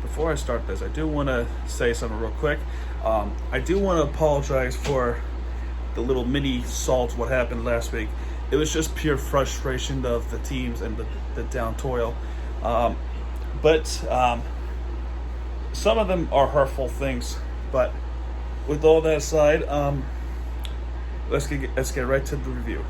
before I start this, I do want to say something real quick. I do want to apologize for the little mini salt what happened last week. It was just pure frustration of the teams and the down toil. But some of them are hurtful things. But with all that aside, let's get right to the review.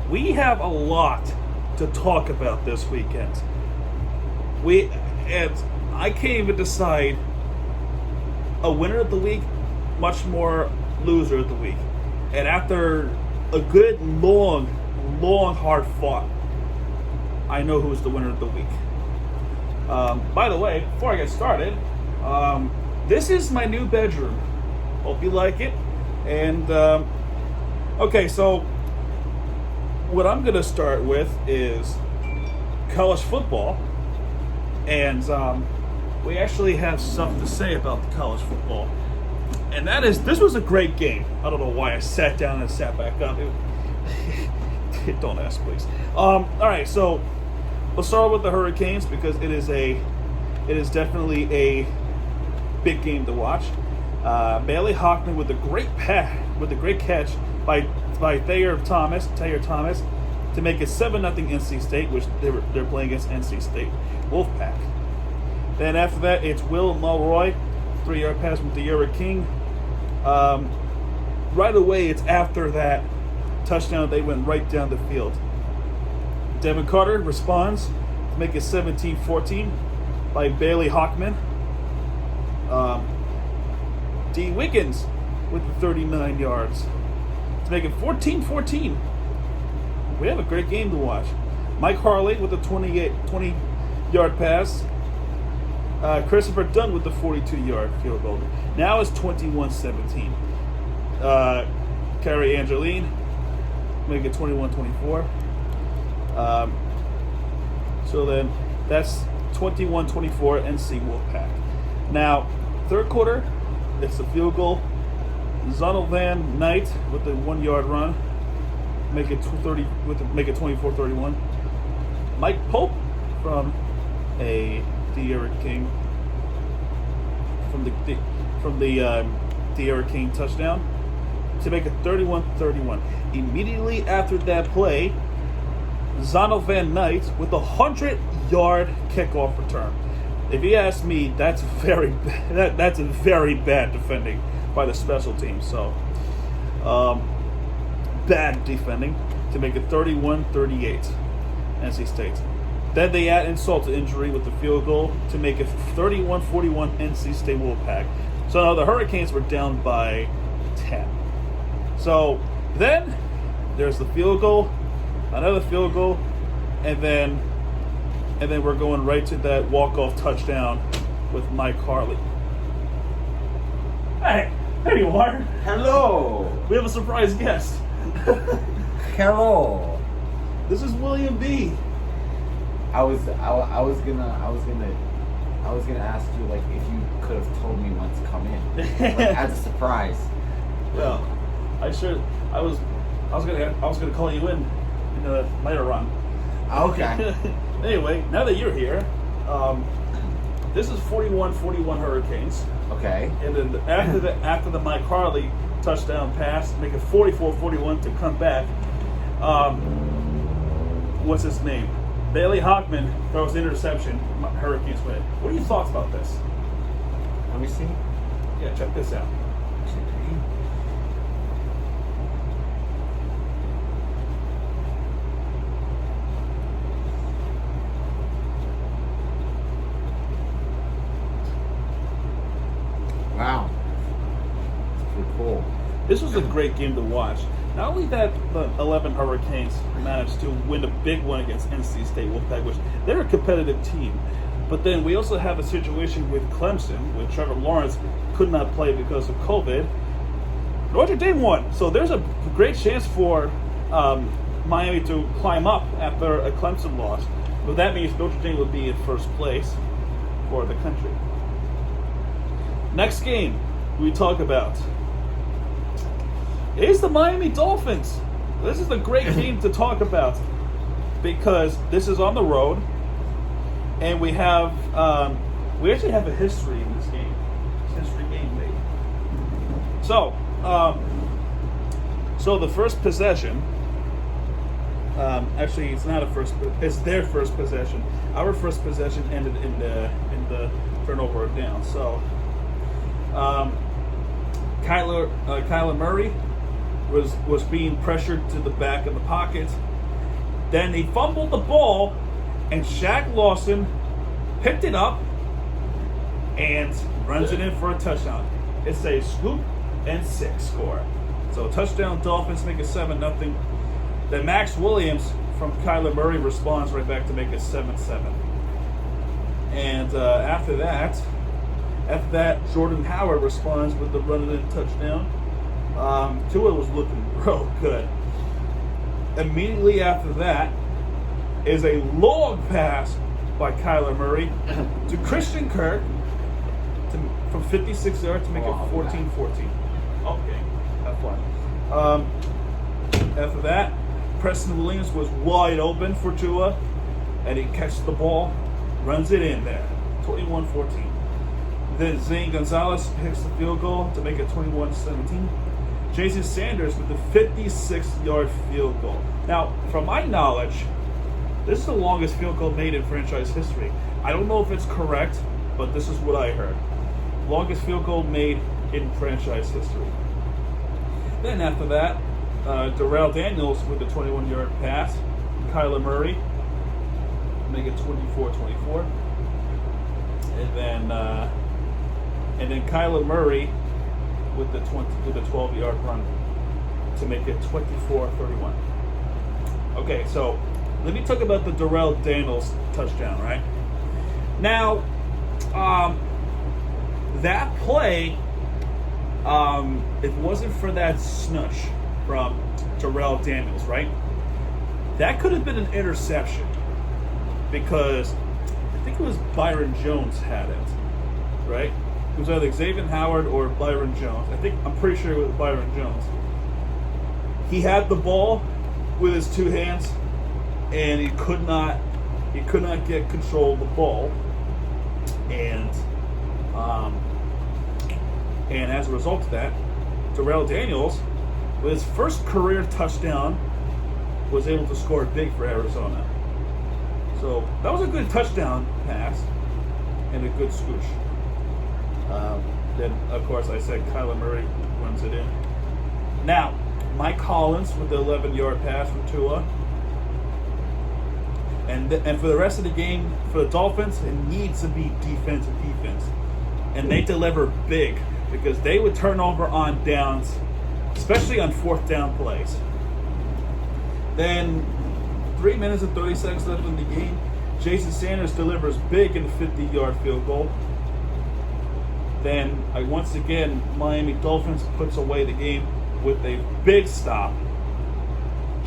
We have a lot to talk about this weekend. And I can't even decide a winner of the week, much more loser of the week. And after a good, long, hard fought, I know who's the winner of the week. By the way, before I get started, this is my new bedroom. Hope you like it. And, okay, so what I'm going to start with is college football. And we actually have something to say about the college football. And that is, this was a great game. I don't know why I sat down and sat back up. Don't ask, please. All right, so we'll start with the Hurricanes because it is definitely a big game to watch. Bailey Hockman with a great catch by Thayer Thomas to make it 7-0 NC State, which they're playing against NC State Wolfpack. Then after that, it's Will Mulroy, 3-yard pass from Darrell King. Right away, it's after that touchdown, they went right down the field. Devin Carter responds to make it 17-14 by Bailey Hockman. D. Wiggins with the 39 yards to make it 14-14. We have a great game to watch. Mike Harley with a 20-yard pass. Christopher Dunn with the 42-yard field goal. Now it's 21-17. Carrie Angeline make it 21-24. So then that's 21-24 NC Wolfpack. Now, third quarter, it's a field goal. Zonovan Knight with the 1-yard run. Make it 24-31. Mike Pope from a Darrell King from the Darrell King touchdown to make it 31-31. Immediately after that play, Zonovan Knight with a 100-yard kickoff return. If you ask me, that's a very bad defending by the special team. So, bad defending to make it 31-38 NC State. Then they add insult to injury with the field goal to make it 31-41 NC State Wolfpack. So now the Hurricanes were down by 10. So then there's the field goal, another field goal, and then we're going right to that walk-off touchdown with Mike Harley. Hey, there you are. Hello. We have a surprise guest. Hello. This is William B. I was gonna ask you like if you could have told me when to come in, like, as a surprise. Well, I was gonna call you in later on. Okay. Anyway, now that you're here, this is 41-41 Hurricanes. Okay. And then after the Mike Harley touchdown pass, make it 44-41 to come back. What's his name? Bailey Hockman throws the interception. Hurricanes win. What are your thoughts about this? Let me see. Yeah, check this out. Wow. That's pretty cool. This was a great game to watch. Not only that the 11 Hurricanes managed to win a big one against NC State Wolfpack, which they're a competitive team, but then we also have a situation with Clemson, where Trevor Lawrence could not play because of COVID. Notre Dame won, so there's a great chance for Miami to climb up after a Clemson loss. But that means Notre Dame will be in first place for the country. Next game we talk about is the Miami Dolphins. This is a great game to talk about because this is on the road, and we actually have a history in this game. It's a history game, maybe. So the first possession. Actually, it's not a first. It's their first possession. Our first possession ended in the turnover of down. So, Kyler Murray was being pressured to the back of the pocket. Then he fumbled the ball, and Shaq Lawson picked it up and runs it in for a touchdown. It's a scoop and 6 score. So touchdown Dolphins make it 7-0. Then Max Williams from Kyler Murray responds right back to make it 7-7. And after that, Jordan Howard responds with the run-in touchdown. Tua was looking real good. Immediately after that is a long pass by Kyler Murray to Christian Kirk from 56 yards to make it 14-14. Okay, have fun. After that, Preston Williams was wide open for Tua, and he catches the ball, runs it in there, 21-14. Then Zane Gonzalez hits the field goal to make it 21-17. Jason Sanders with the 56-yard field goal. Now, from my knowledge, this is the longest field goal made in franchise history. I don't know if it's correct, but this is what I heard. Longest field goal made in franchise history. Then after that, Darrell Daniels with the 21-yard pass. Kyler Murray make it 24-24. And then Kyler Murray with the 12-yard run to make it 24-31. Okay, so let me talk about the Darrell Daniels touchdown, right? Now, that play, if it wasn't for that snutch from Darrell Daniels, right? That could have been an interception because I think it was Byron Jones had it, right? It was either Xavier Howard or Byron Jones. I'm pretty sure it was Byron Jones. He had the ball with his two hands, and he could not get control of the ball, and as a result of that, Darrell Daniels, with his first career touchdown, was able to score big for Arizona. So that was a good touchdown pass and a good scooch. Then, of course, I said Kyler Murray runs it in. Now, Mike Collins with the 11-yard pass from Tua. And for the rest of the game, for the Dolphins, it needs to be defense. And they deliver big because they would turn over on downs, especially on 4th down plays. Then, 3 minutes and 30 seconds left in the game, Jason Sanders delivers big in the 50-yard field goal. Then, once again, Miami Dolphins puts away the game with a big stop,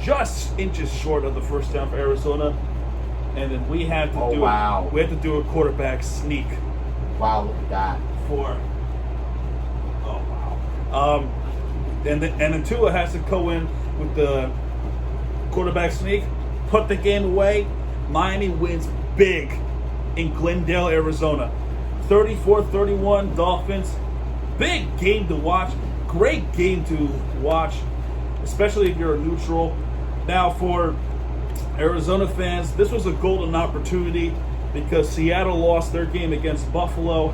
just inches short of the first down for Arizona. And then we had to do a quarterback sneak. Wow, look at that. And then Tua has to go in with the quarterback sneak, put the game away. Miami wins big in Glendale, Arizona. 34-31 Dolphins. Big game to watch. Great game to watch, especially if you're a neutral. Now, for Arizona fans, this was a golden opportunity because Seattle lost their game against Buffalo,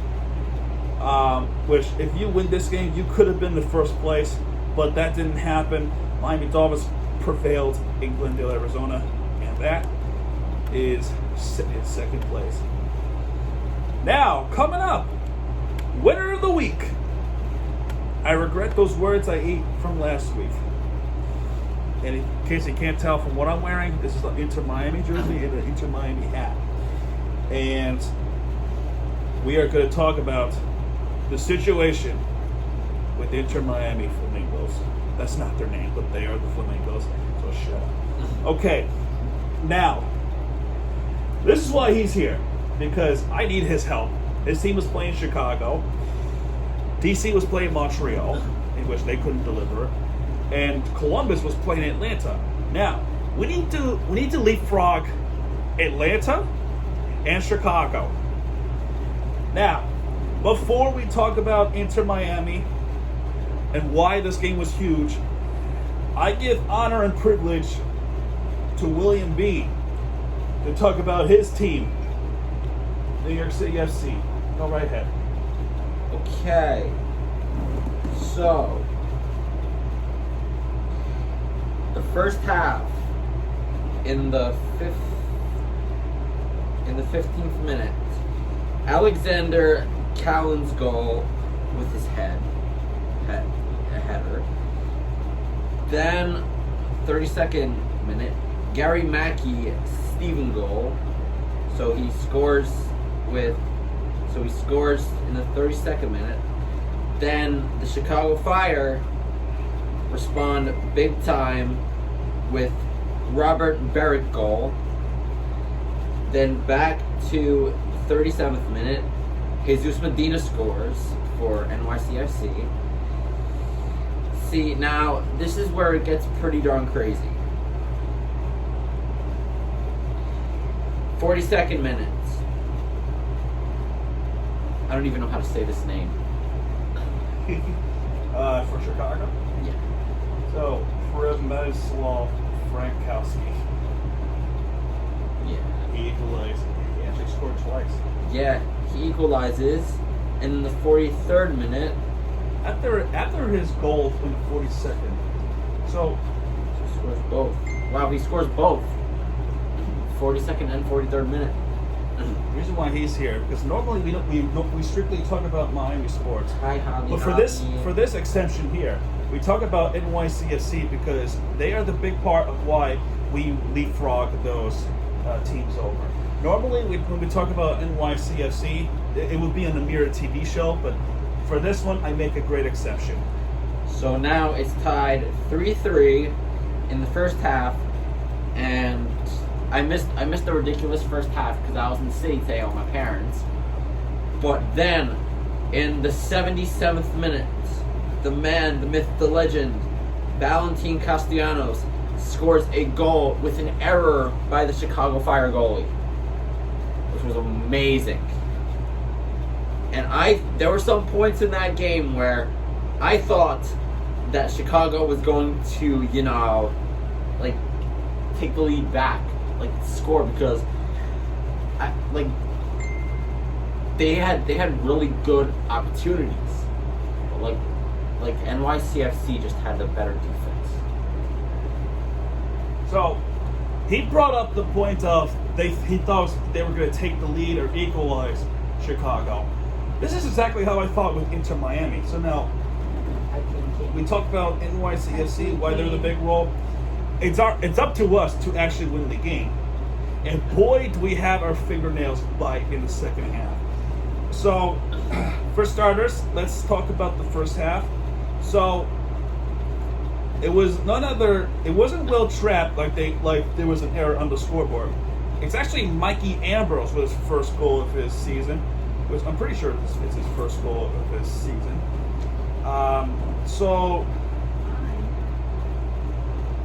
which if you win this game, you could have been the first place, but that didn't happen. Miami Dolphins prevailed in Glendale, Arizona, and that is in second place. Now, coming up, winner of the week. I regret those words I ate from last week. And in case you can't tell from what I'm wearing, this is an Inter Miami jersey and an Inter Miami hat. And we are going to talk about the situation with Inter Miami Flamingos. That's not their name, but they are the Flamingos, so shut up. Okay, now, this is why he's here, because I need his help. His team was playing Chicago. DC was playing Montreal, in which they couldn't deliver. and Columbus was playing Atlanta. Now we need to leapfrog Atlanta and Chicago. Now, before we talk about Inter Miami and why this game was huge, I give honor and privilege to William B. to talk about his team, New York City FC. Go right ahead. Okay. So, the first half, in the 15th minute, Alexander Callan's goal with his head, a header. Then, 32nd minute, Gary Mackey Steven goal. So he scores in the 32nd minute. Then the Chicago Fire respond big time with Robert Barrett goal. Then back to the 37th minute, Jesus Medina scores for NYCFC. See, now this is where it gets pretty darn crazy. 42nd minute. I don't even know how to say this name. For Chicago? Yeah. So, Przemysław Frankowski. Yeah. He equalized. He actually scored twice. Yeah, he equalizes in the 43rd minute. After his goal in the 42nd. So, He scores both. Wow, he scores both. 42nd and 43rd minute. the reason why he's here, because normally we strictly talk about Miami sports. But for this exception here, we talk about NYCFC because they are the big part of why we leapfrog those teams over. Normally, when we talk about NYCFC, it would be on the Mirror TV show, but for this one, I make a great exception. So now it's tied 3-3 in the first half, and I missed the ridiculous first half because I was in the city today with my parents. But then, in the 77th minute, the man, the myth, the legend, Valentin Castellanos scores a goal with an error by the Chicago Fire goalie, which was amazing. And there were some points in that game where I thought that Chicago was going to, take the lead back, score, because they had really good opportunities. But NYCFC just had the better defense. So, he brought up the point of he thought they were going to take the lead or equalize Chicago. This is exactly how I thought with Inter Miami. So now, we talk about NYCFC, why they're the big role. It's up to us to actually win the game. And boy, do we have our fingernails bite in the second half. So, for starters, let's talk about the first half. So, it wasn't Will Trapp like there was an error on the scoreboard. It's actually Mikey Ambrose with his first goal of his season. I'm pretty sure it's his first goal of his season. So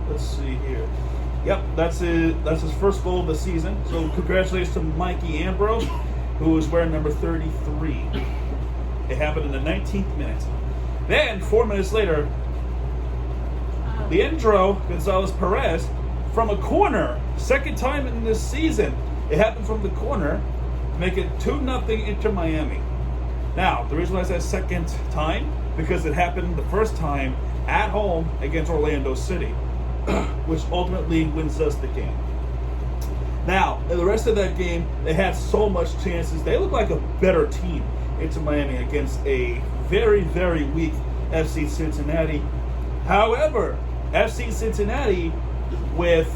let's see here. Yep, that's his first goal of the season. So congratulations to Mikey Ambrose, who is wearing number 33. It happened in the 19th minute. Then 4 minutes later, Leandro Gonzalez Perez from a corner, second time in this season. It happened from the corner. Make it 2-0 Inter Miami. Now, the reason why I said second time, because it happened the first time at home against Orlando City, which ultimately wins us the game. Now, in the rest of that game, they had so much chances. They look like a better team, Inter Miami, against a very, very weak FC Cincinnati. However, FC Cincinnati, with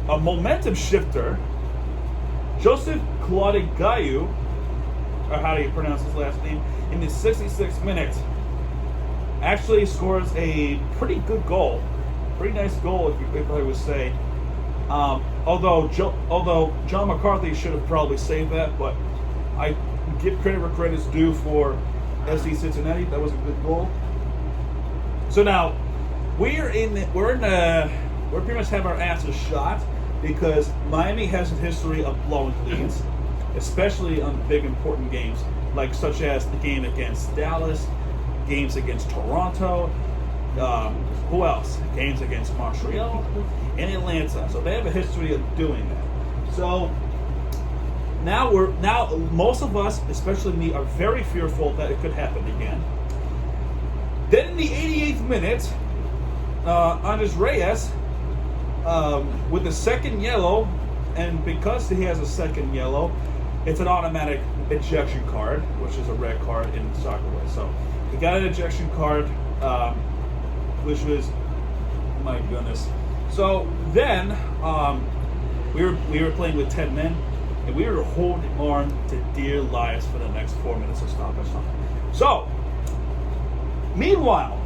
a momentum shifter, Joseph Claudigayu, or how do you pronounce his last name, in the 66th minute, actually scores a pretty good goal. Pretty nice goal, if I would say. Although John McCarthy should have probably saved that, but I give credit where credit's due for FC Cincinnati. That was a good goal. So now, we pretty much have our asses shot because Miami has a history of blowing leads, especially on big important games, like such as the game against Dallas, games against Toronto, who else? Games against Montreal and Atlanta. So they have a history of doing that. So now most of us, especially me, are very fearful that it could happen again. Then in the 88th minute, Andres Reyes, with the second yellow, and because he has a second yellow, it's an automatic ejection card, which is a red card in soccer way. So he got an ejection card, which was, my goodness. So then we were playing with 10 men, and we were holding on to dear lives for the next 4 minutes of stoppage time. So meanwhile,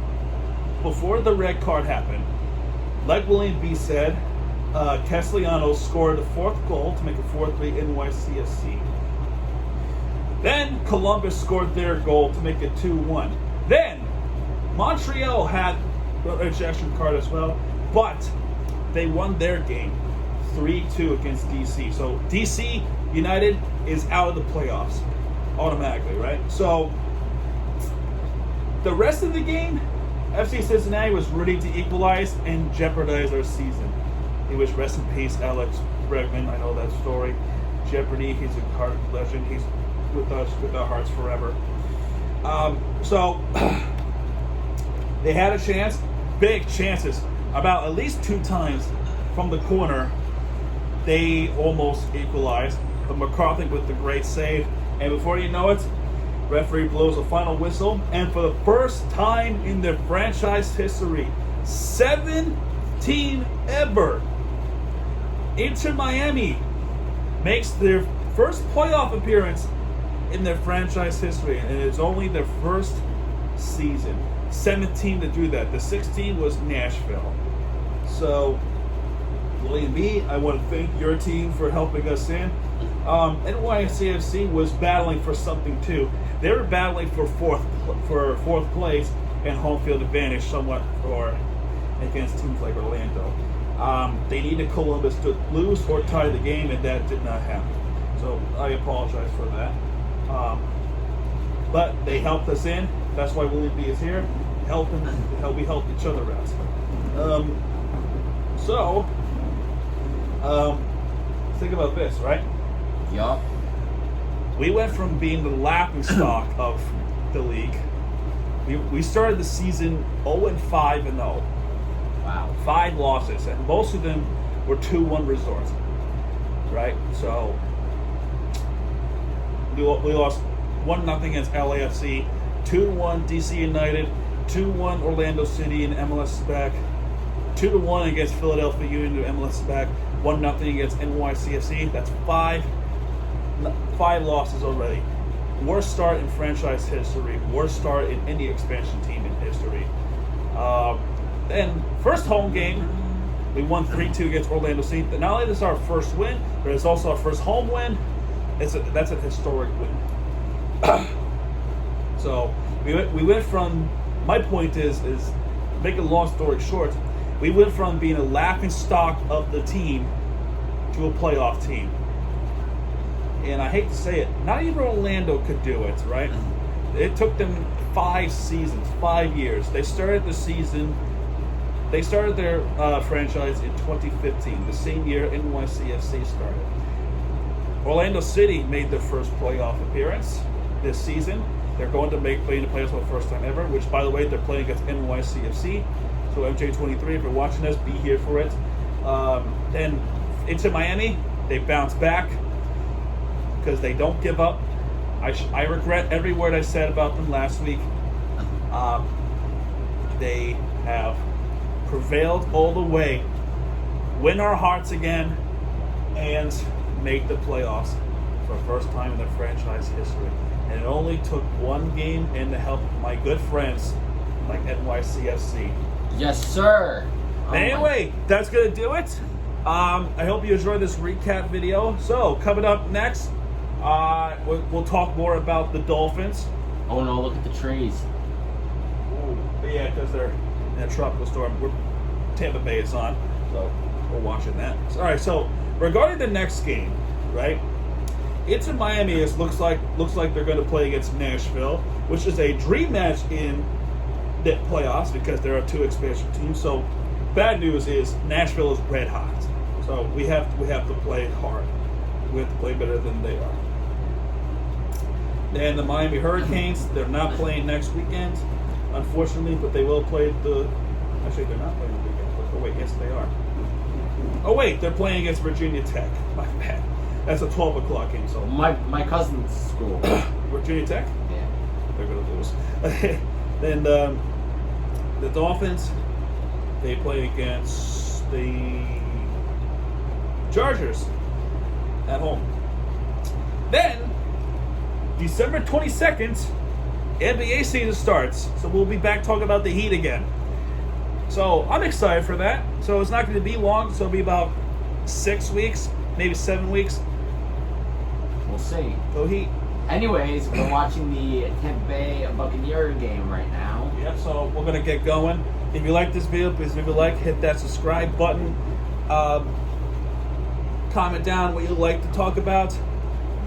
before the red card happened, like William B. said, Castellanos scored the fourth goal to make it 4-3 NYCFC. Then Columbus scored their goal to make it 2-1. Then Montreal had an ejection card as well, but they won their game 3-2 against DC. So DC United is out of the playoffs automatically, right? So the rest of the game, FC Cincinnati was ready to equalize and jeopardize our season. He was, rest in peace, Alex Bregman. I know that story. Jeopardy, he's a heart legend. He's with us, with our hearts forever. So they had a chance, big chances, about at least 2 times from the corner. They almost equalized, but McCarthy with the great save. And before you know it, referee blows a final whistle, and for the first time in their franchise history, 17 ever, Inter Miami makes their first playoff appearance in their franchise history, and it's only their first season. 17 to do that. The 16 was Nashville. So, William B., I want to thank your team for helping us in. NYCFC was battling for something too. They were battling for fourth place and home field advantage somewhat against teams like Orlando. They needed Columbus to lose or tie the game, and that did not happen. So I apologize for that. But they helped us in. That's why William B is here, helping. We help each other out. Think about this, right? Yup. We went from being the laughingstock of the league. We started the season 0-5-0. Wow. 5 losses, and most of them were 2-1 results. Right? So we lost 1-0 against LAFC, 2-1 DC United, 2-1 Orlando City in MLS back, 2-1 against Philadelphia Union to MLS back, 1-0 against NYCFC. That's 5 losses already. Worst start in franchise history. Worst start in any expansion team in history. Then first home game, we won 3-2 against Orlando City. Not only is this our first win, but it's also our first home win. That's a historic win. So we went from, my point is make a long story short, we went from being a laughing stock of the team to a playoff team. And I hate to say it, not even Orlando could do it, right? It took them 5 seasons, 5 years. They started their franchise in 2015, the same year NYCFC started. Orlando City made their first playoff appearance this season. They're going to play in the playoffs for the first time ever, which, by the way, they're playing against NYCFC. So MJ23, if you're watching us, be here for it. Then into Miami, they bounce back because they don't give up. I regret every word I said about them last week. They have prevailed all the way, win our hearts again, and make the playoffs for the first time in their franchise history. And it only took 1 game and the help of my good friends like NYCFC. Yes, sir. Anyway, that's going to do it. I hope you enjoyed this recap video. So, coming up next, we'll talk more about the Dolphins. Oh no, look at the trees. Ooh, yeah, because they're in a tropical storm. Tampa Bay is on, so we're watching that. All right, so regarding the next game, right? It's in Miami. It looks like they're going to play against Nashville, which is a dream match in the playoffs because there are 2 expansion teams. So bad news is Nashville is red hot. So we have to play hard. We have to play better than they are. And the Miami Hurricanes, they're not playing next weekend, unfortunately, but they will play the. Actually, they're not playing the weekend. Oh wait, yes they are. Oh wait, they're playing against Virginia Tech. My bad. That's a 12 o'clock game. So my cousin's school. Virginia Tech. Yeah. They're gonna lose. Then the Dolphins, they play against the Chargers at home. Then December 22nd, NBA season starts. So we'll be back talking about the Heat again. So I'm excited for that. So it's not going to be long. So it'll be about 6 weeks, maybe 7 weeks. We'll see. Go Heat. Anyways, we're watching the Tampa Bay Buccaneer game right now. Yep, so we're going to get going. If you like this video, please leave a like, hit that subscribe button. Comment down what you'd like to talk about.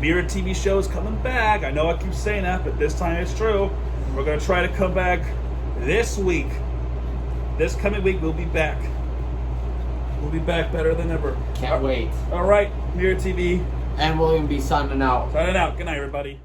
Mirror TV show is coming back. I know I keep saying that, but this time it's true. We're going to try to come back this week. This coming week, we'll be back. We'll be back better than ever. Can't wait. All right, Mirror TV. And we'll even be signing out. Signing out. Good night, everybody.